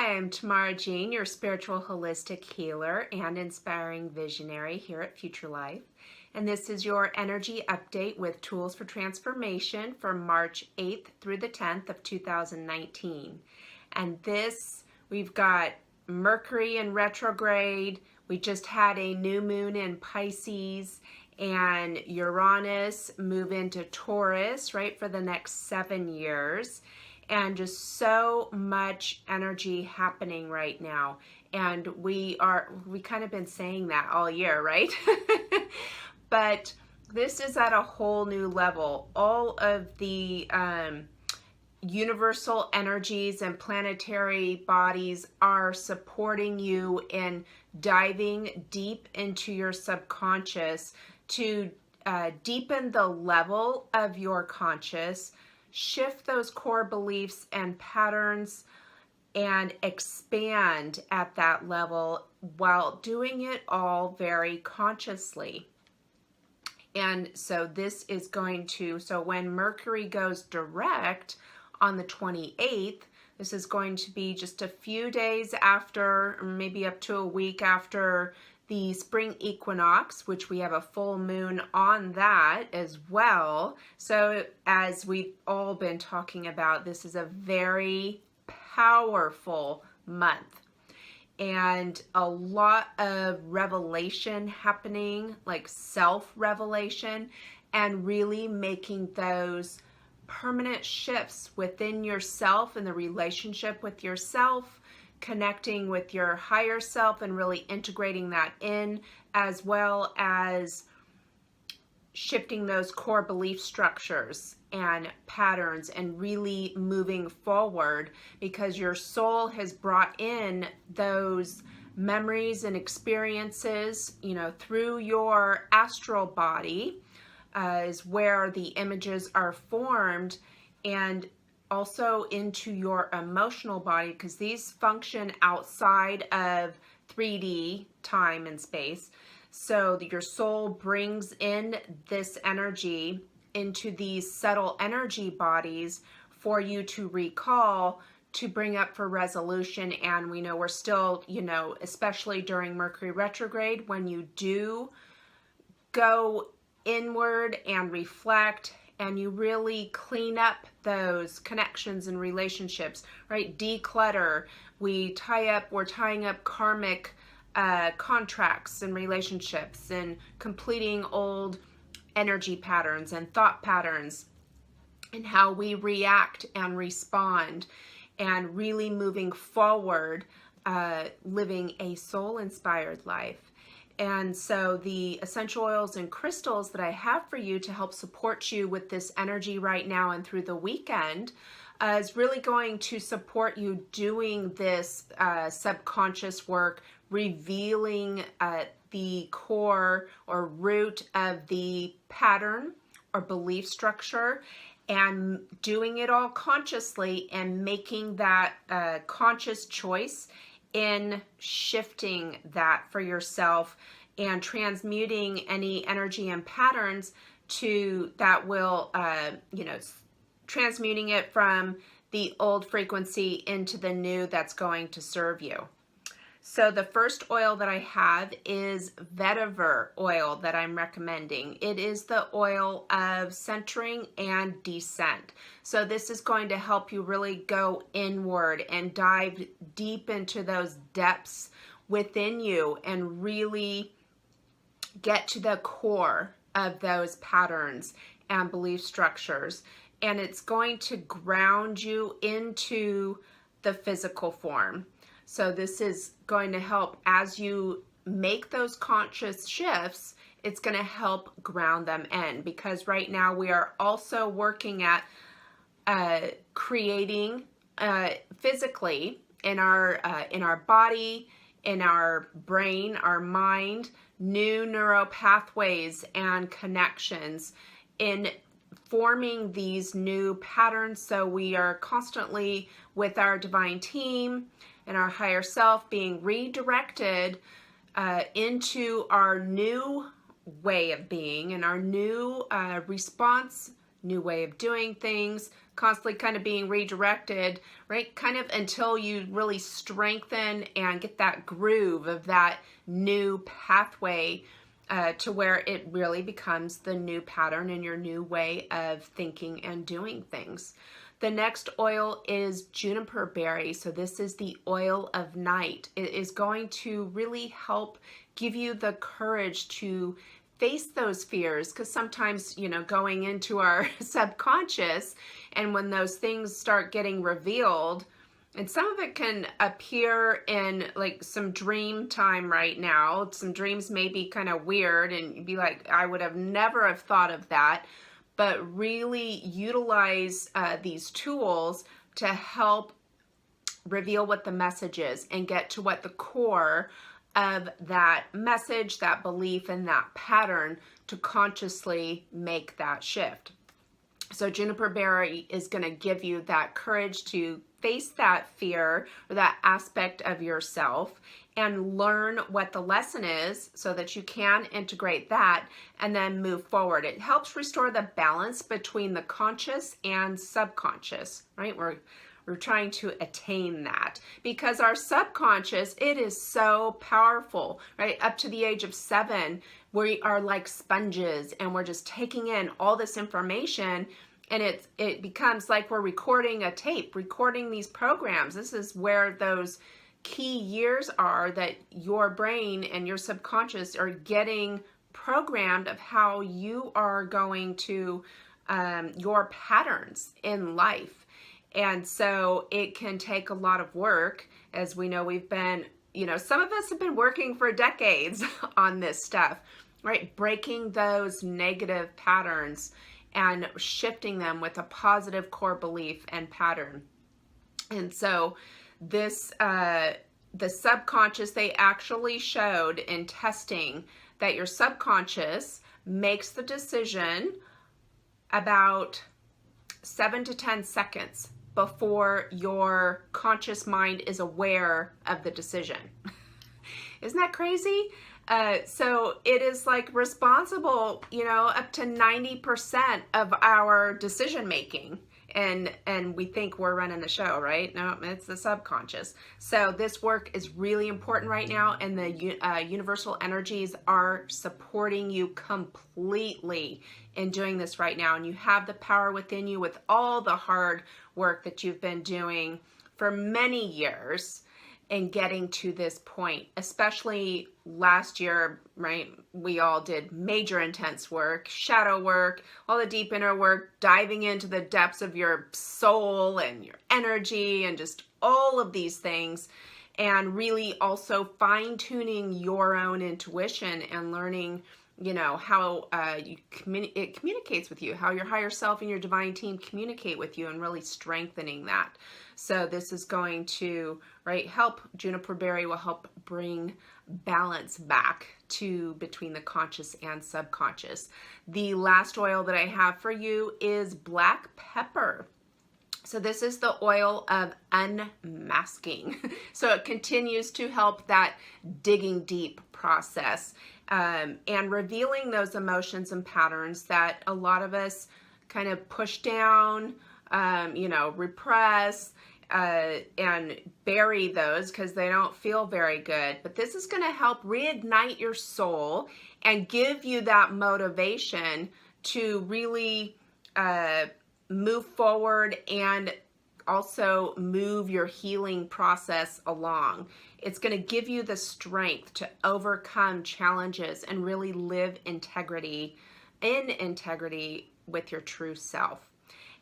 Hi, I'm Tamara Jean, your spiritual holistic healer and inspiring visionary here at Future Life. And this is your energy update with tools for transformation for March 8th through the 10th of 2019. And we've got Mercury in retrograde. We just had a new moon in Pisces and Uranus move into Taurus, right, for the next 7 years. And just so much energy happening right now. And we kind of been saying that all year, right? But this is at a whole new level. All of the universal energies and planetary bodies are supporting you in diving deep into your subconscious to deepen the level of your conscious, shift those core beliefs and patterns, and expand at that level while doing it all very consciously. And so this is going to, so when Mercury goes direct on the 28th, this is going to be just a few days after, or maybe up to a week after the spring equinox, which we have a full moon on that as well. So as we've all been talking about, this is a very powerful month and a lot of revelation happening, like self-revelation, and really making those permanent shifts within yourself and the relationship with yourself, connecting with your higher self and really integrating that in, as well as shifting those core belief structures and patterns and really moving forward, because your soul has brought in those memories and experiences, you know, through your astral body is where the images are formed, and also into your emotional body, because these function outside of 3D time and space. So your soul brings in this energy into these subtle energy bodies for you to recall, to bring up for resolution. And we know we're still, you know, especially during Mercury retrograde, when you do go inward and reflect and you really clean up those connections and relationships, right? Declutter. We're tying up karmic contracts and relationships, and completing old energy patterns and thought patterns, and how we react and respond, and really moving forward, living a soul-inspired life. And so the essential oils and crystals that I have for you to help support you with this energy right now and through the weekend is really going to support you doing this subconscious work, revealing the core or root of the pattern or belief structure, and doing it all consciously and making that conscious choice in shifting that for yourself and transmuting any energy and patterns to that will, transmuting it from the old frequency into the new that's going to serve you. So the first oil that I have is vetiver oil that I'm recommending. It is the oil of centering and descent. So this is going to help you really go inward and dive deep into those depths within you and really get to the core of those patterns and belief structures. And it's going to ground you into the physical form. So this is going to help as you make those conscious shifts. It's going to help ground them in, because right now we are also working at creating physically in our body, in our brain, our mind, new neural pathways and connections in forming these new patterns. So we are constantly with our divine team and our higher self being redirected into our new way of being and our new response new way of doing things, constantly kind of being redirected, right? Kind of until you really strengthen and get that groove of that new pathway to where it really becomes the new pattern and your new way of thinking and doing things. The next oil is juniper berry. So this is the oil of night. It is going to really help give you the courage to face those fears, because sometimes, you know, going into our subconscious, and when those things start getting revealed, and some of it can appear in like some dream time right now. Some dreams may be kind of weird and you'd be like, I would have never have thought of that. But really utilize these tools to help reveal what the message is and get to what the core of that message, that belief, and that pattern to consciously make that shift. So juniper berry is going to give you that courage to face that fear or that aspect of yourself and learn what the lesson is so that you can integrate that and then move forward. It helps restore the balance between the conscious and subconscious, right? We're trying to attain that because our subconscious, it is so powerful, right? Up to the age of 7, we are like sponges and we're just taking in all this information, and it becomes like we're recording a tape, recording these programs. This is where those key years are that your brain and your subconscious are getting programmed of how you are going to, your patterns in life. And so it can take a lot of work. As we know, we've been, you know, some of us have been working for decades on this stuff, right? Breaking those negative patterns and shifting them with a positive core belief and pattern. And so this, the subconscious, they actually showed in testing that your subconscious makes the decision about 7 to 10 seconds before your conscious mind is aware of the decision. Isn't that crazy? So it is like responsible, you know, up to 90% of our decision making. And we think we're running the show, right? No, it's the subconscious. So this work is really important right now, and the universal energies are supporting you completely in doing this right now. And you have the power within you with all the hard work that you've been doing for many years in getting to this point, especially last year, right? We all did major intense work, shadow work, all the deep inner work, diving into the depths of your soul and your energy and just all of these things, and really also fine-tuning your own intuition and learning, you know, how it communicates with you, how your higher self and your divine team communicate with you, and really strengthening that. So this is going to, right, help. Juniper berry will help bring balance back to between the conscious and subconscious. The last oil that I have for you is black pepper. So this is the oil of unmasking. So it continues to help that digging deep process and revealing those emotions and patterns that a lot of us kind of push down, you know, repress, and bury those because they don't feel very good. But this is going to help reignite your soul and give you that motivation to really move forward and also move your healing process along. It's going to give you the strength to overcome challenges and really live in integrity with your true self.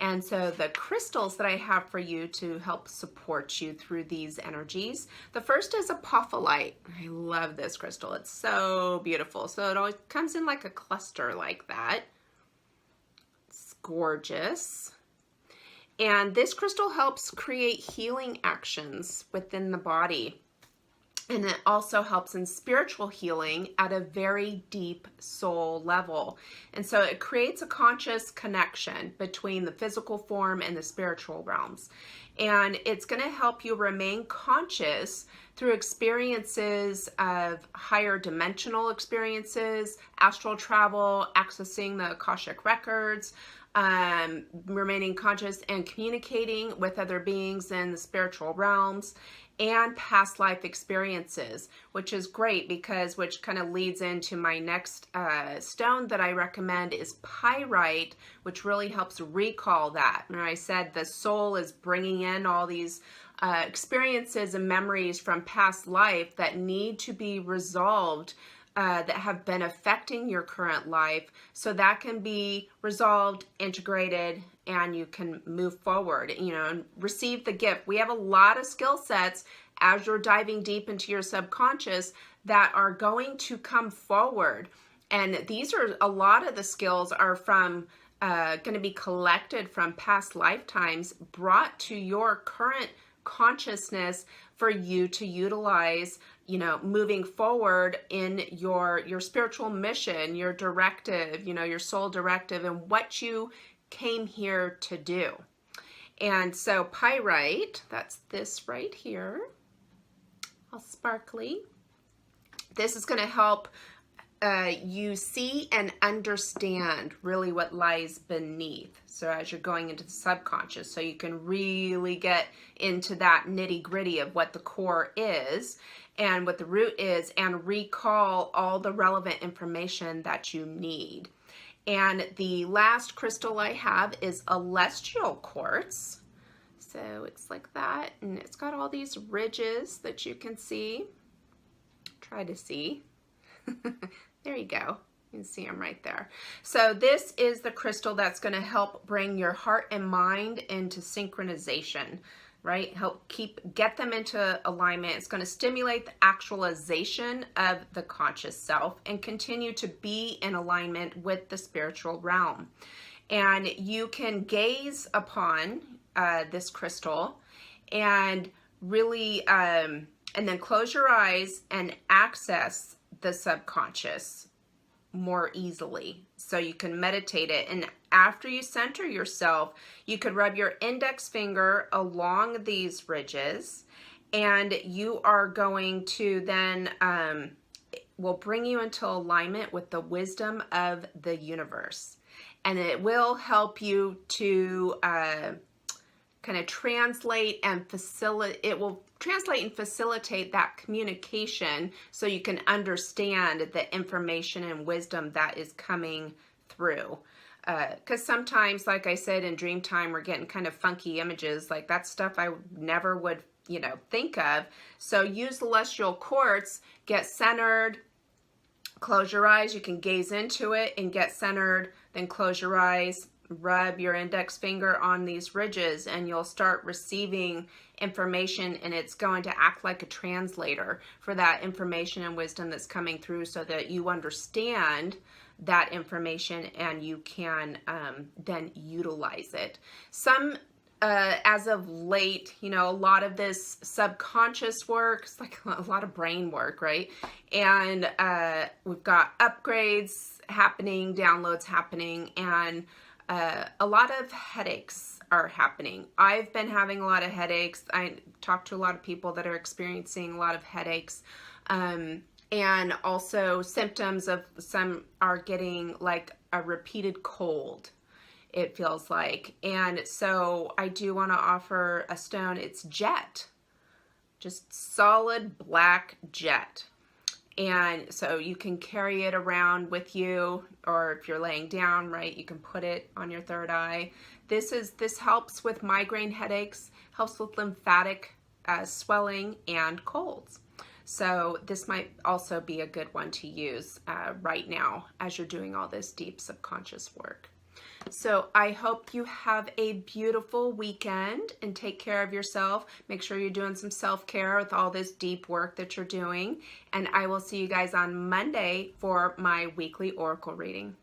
And so the crystals that I have for you to help support you through these energies, the first is apophyllite. I love this crystal. It's so beautiful. So it always comes in like a cluster like that. It's gorgeous. And this crystal helps create healing actions within the body. And it also helps in spiritual healing at a very deep soul level. And so it creates a conscious connection between the physical form and the spiritual realms. And it's going to help you remain conscious through experiences of higher dimensional experiences, astral travel, accessing the Akashic records, remaining conscious and communicating with other beings in the spiritual realms, and past life experiences, which is great because, which kind of leads into my next stone that I recommend is pyrite, which really helps recall that. And I said the soul is bringing in all these experiences and memories from past life that need to be resolved, that have been affecting your current life, so that can be resolved, integrated, and you can move forward, you know, and receive the gift. We have a lot of skill sets as you're diving deep into your subconscious that are going to come forward. And these are, a lot of the skills are from, going to be collected from past lifetimes, brought to your current consciousness for you to utilize, you know, moving forward in your spiritual mission, your directive, you know, your soul directive, and what you came here to do. And so pyrite, that's this right here, all sparkly. This is going to help you see and understand really what lies beneath. So as you're going into the subconscious, so you can really get into that nitty gritty of what the core is and what the root is, and recall all the relevant information that you need. And the last crystal I have is a celestial quartz. So it's like that, and it's got all these ridges that you can see. Try to see. There you go. You can see them right there. So this is the crystal that's going to help bring your heart and mind into synchronization, right? Help get them into alignment. It's going to stimulate the actualization of the conscious self and continue to be in alignment with the spiritual realm. And you can gaze upon this crystal and really, and then close your eyes and access the subconscious more easily, so you can meditate it. And after you center yourself, you could rub your index finger along these ridges, and you are going to then will bring you into alignment with the wisdom of the universe, and it will help you to kind of translate and facilitate. It will translate and facilitate that communication so you can understand the information and wisdom that is coming through. Because sometimes, like I said, in dream time, we're getting kind of funky images. Like that's stuff I never would, you know, think of. So use celestial quartz, get centered, close your eyes. You can gaze into it and get centered, then close your eyes, rub your index finger on these ridges, and you'll start receiving information, and it's going to act like a translator for that information and wisdom that's coming through, so that you understand that information and you can then utilize it. As of late, you know, a lot of this subconscious work, it's like a lot of brain work, right? And we've got upgrades happening, downloads happening, and a lot of headaches are happening. I've been having a lot of headaches. I talk to a lot of people that are experiencing a lot of headaches. And also symptoms of some are getting like a repeated cold, it feels like. And so I do want to offer a stone. It's jet, just solid black jet. And so you can carry it around with you, or if you're laying down, right, you can put it on your third eye. This helps with migraine headaches, helps with lymphatic swelling and colds. So this might also be a good one to use right now as you're doing all this deep subconscious work. So I hope you have a beautiful weekend and take care of yourself. Make sure you're doing some self-care with all this deep work that you're doing. And I will see you guys on Monday for my weekly oracle reading.